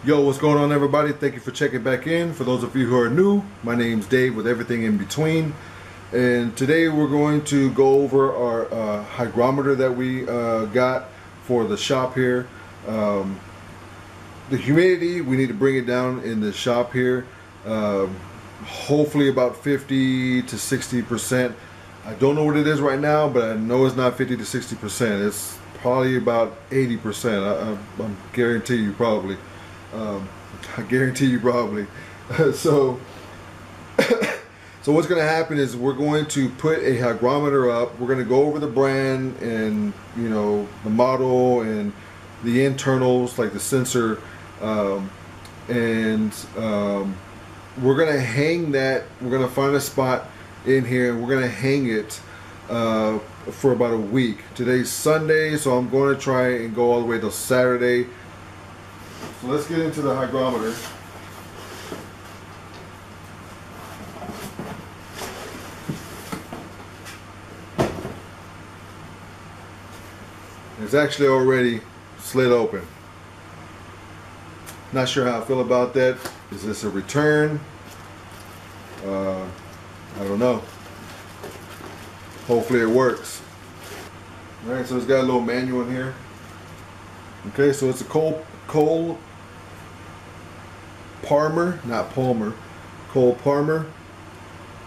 Yo, what's going on, everybody? Thank you for checking back in. For those of you who are new, my name's Dave with everything in between. And today we're going to go over our hygrometer that we got for the shop here. The humidity, we need to bring it down in the shop here. Hopefully about 50 to 60%. I don't know what it is right now, but I know it's not 50 to 60%. It's probably about 80%. I guarantee you probably. I guarantee you probably. So what's going to happen is we're going to put a hygrometer up. We're going to go over the brand and, you know, the model and the internals, like the sensor, and we're going to hang that. We're going to find a spot in here and we're going to hang it for about a week. Today's Sunday, so I'm going to try and go all the way till Saturday. So let's get into the hygrometer. It's actually already slid open. Not sure how I feel about that. Is this a return? I don't know. Hopefully it works. Alright, so it's got a little manual in here. Okay, so it's a Cole Parmer, not Palmer, Cole Parmer.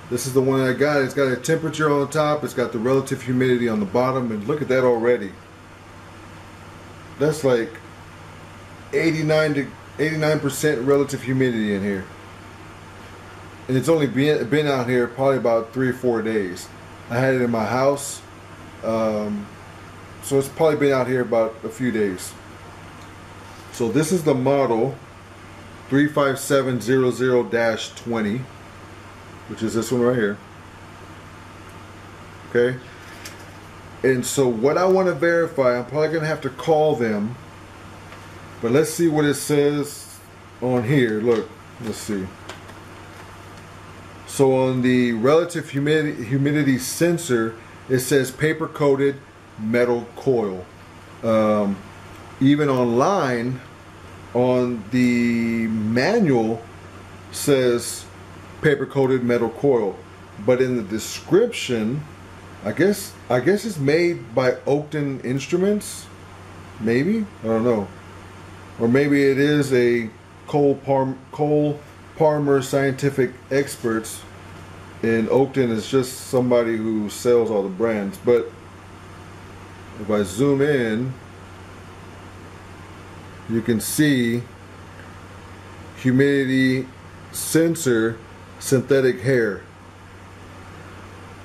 This is the one I got. It's got a temperature on the top, it's got the relative humidity on the bottom, and look at that already. That's like 89% relative humidity in here. And it's only been out here probably about 3 or 4 days. I had it in my house, so it's probably been out here about a few days. So this is the model 35700-20, which is this one right here. Okay. And so what I want to verify, I'm probably going to have to call them, but let's see what it says on here. Look, let's see. So on the relative humidity sensor, it says paper coated metal coil. Even online, on the manual, says paper coated metal coil, but in the description, I guess it's made by Oakton Instruments. Maybe, I don't know, or maybe it is a Cole Parmer Scientific Experts, and Oakton is just somebody who sells all the brands. But if I zoom in, you can see humidity sensor, synthetic hair.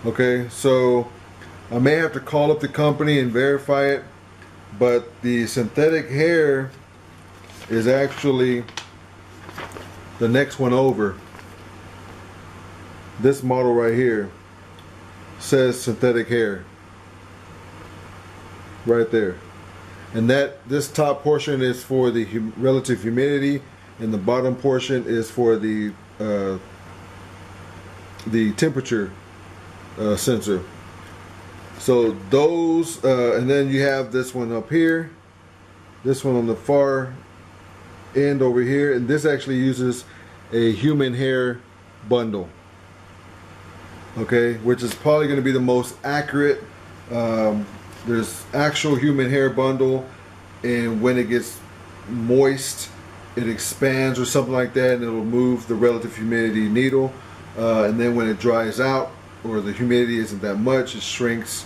Okay, so I may have to call up the company and verify it, but the synthetic hair is actually the next one over. This model right here says synthetic hair right there, and this top portion is for the relative humidity, and the bottom portion is for the temperature sensor. So those, and then you have this one up here, this one on the far end over here, and this actually uses a human hair bundle. Okay, which is probably going to be the most accurate. There's actual human hair bundle, and when it gets moist, it expands or something like that, and it'll move the relative humidity needle. And then when it dries out, or the humidity isn't that much, it shrinks,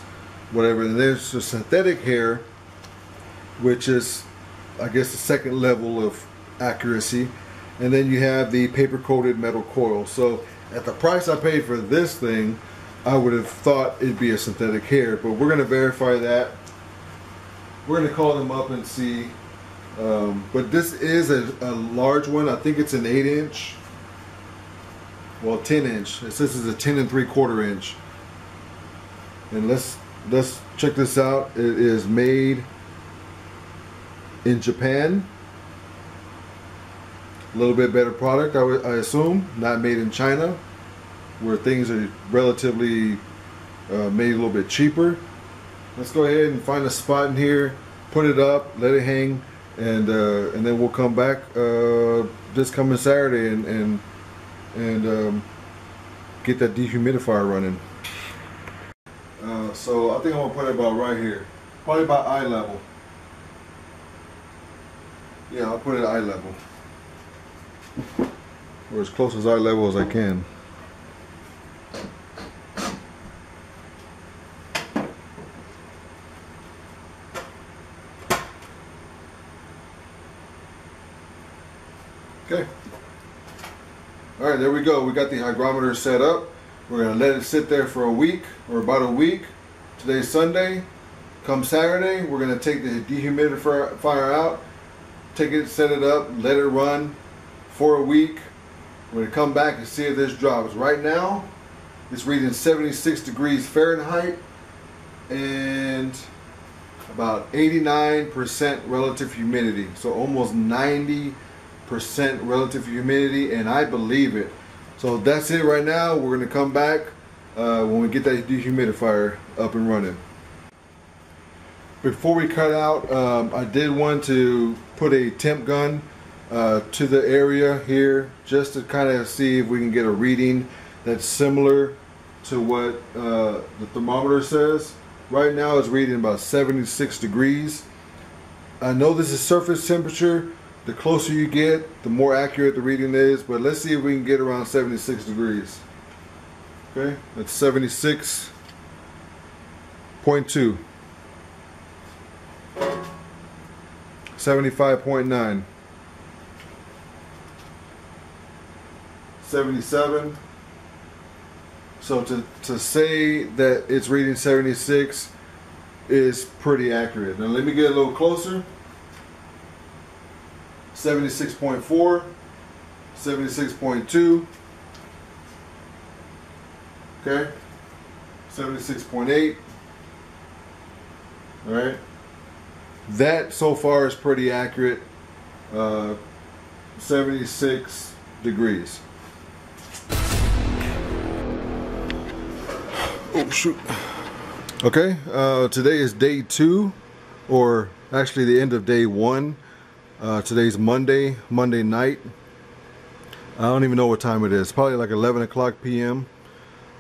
whatever. And there's the synthetic hair, which is, I guess, the second level of accuracy. And then you have the paper coated metal coil. So at the price I paid for this thing, I would have thought it'd be a synthetic hair, but we're going to verify that. We're going to call them up and see. But this is a large one. I think it's an 8-inch. Well, 10-inch. It says it's a 10 3/4 inch. And let's check this out. It is made in Japan. A little bit better product, I assume. Not made in China, where things are relatively made a little bit cheaper. Let's go ahead and find a spot in here, put it up, let it hang, and then we'll come back this coming Saturday and get that dehumidifier running. So I think I'm gonna put it about right here, probably about eye level. Yeah, I'll put it at eye level, or as close as eye level as I can. Okay. All right, there we go. We got the hygrometer set up. We're gonna let it sit there for a week, or about a week. Today's Sunday. Come Saturday, we're gonna take the dehumidifier out, take it, set it up, let it run for a week. We're gonna come back and see if this drops. Right now, it's reading 76 degrees Fahrenheit and about 89% relative humidity. So almost 90% relative humidity, and I believe it. So that's it right now. We're gonna come back when we get that dehumidifier up and running. Before we cut out, I did want to put a temp gun to the area here just to kind of see if we can get a reading that's similar to what the thermometer says. Right now it's reading about 76 degrees. I know this is surface temperature. The closer you get, the more accurate the reading is, but let's see if we can get around 76 degrees. Okay, that's 76.2. 75.9. 77. So to say that it's reading 76 is pretty accurate. Now let me get a little closer. 76.4, 76.2, okay, 76.8, all right. That so far is pretty accurate. 76 degrees. Oh shoot. Okay, today is day 2, or actually the end of day 1. Today's Monday night. I don't even know what time it is. Probably like 11 o'clock p.m.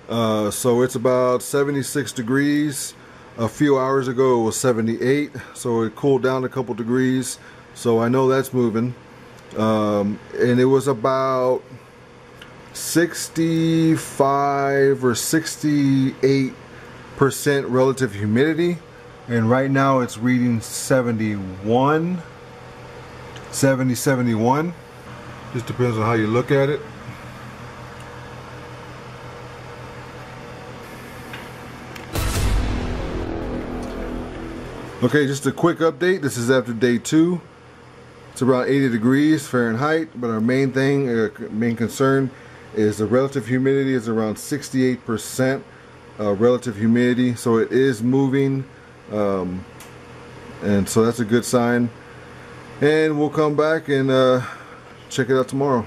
So it's about 76 degrees. A few hours ago it was 78, so it cooled down a couple degrees. So I know that's moving. And it was about 65 or 68% relative humidity. And right now it's reading 71. 71. Just depends on how you look at it. Okay, just a quick update. This is after day 2. It's around 80 degrees Fahrenheit, but our main concern is the relative humidity is around 68% relative humidity, so it is moving, and so that's a good sign. And we'll come back and check it out tomorrow.